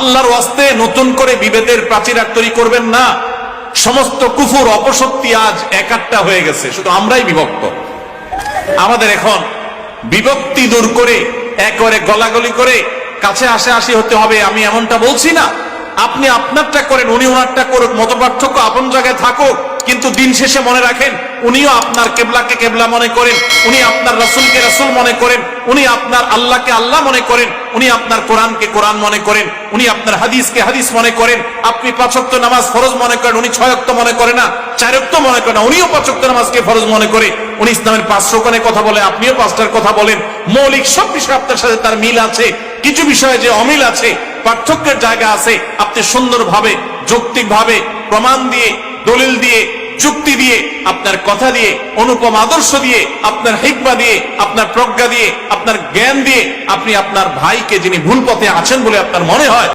আল্লাহর ওয়াস্তে নতুন করে বিভেদের প্রাচীর তৈরি করবেন না। সমস্ত কুফুর অপশক্তি আজ একাট্টা হয়ে গেছে, শুধু আমরাই বিভক্ত। আমাদের এখন বিভক্তি দূর করে একবারে গলাগলি করে কাছে আসি হতে হবে, আমি এমনটা বলছি না। আপনি আপনারটা করেন, উনি ওনারটা করুক, মত পার্থক্য আপন জায়গায় থাকুক, কিন্তু দিন শেষে মনে রাখেন উনিও আপনার কেবলাকে কেবলা মনে করেন, উনি আপনার রাসূলকে রাসূল মনে করেন, উনি আপনার আল্লাহকে আল্লাহ মনে করেন, উনি আপনার কোরআনকে কোরআন মনে করেন, উনি আপনার হাদিসকে হাদিস মনে করেন। আপনি 5 ওয়াক্ত নামাজ ফরজ মনে করেন, উনি 6 ওয়াক্ত মনে করে না, 4 ওয়াক্ত মনে করে না, উনিও 5 ওয়াক্ত নামাজকে ফরজ মনে করে। উনি ইসলামের 5 রোকনের কথা বলে, আপনিও 5টার কথা বলেন। মৌলিক সব বিষয় আপনার সাথে তার মিল আছে, কিছু বিষয়ে যে অমিল আছে, পার্থক্যের জায়গা আছে, আপনি সুন্দরভাবে যৌক্তিকভাবে প্রমাণ দিয়ে, দলিল দিয়ে, যুক্তি দিয়ে, আপনার কথা দিয়ে, অনুপম আদর্শ দিয়ে, আপনার হিকমা দিয়ে, আপনার প্রজ্ঞা দিয়ে, আপনার জ্ঞান দিয়ে আপনি আপনার ভাইকে, যিনি ভুল পথে আছেন বলে আপনার মনে হয়,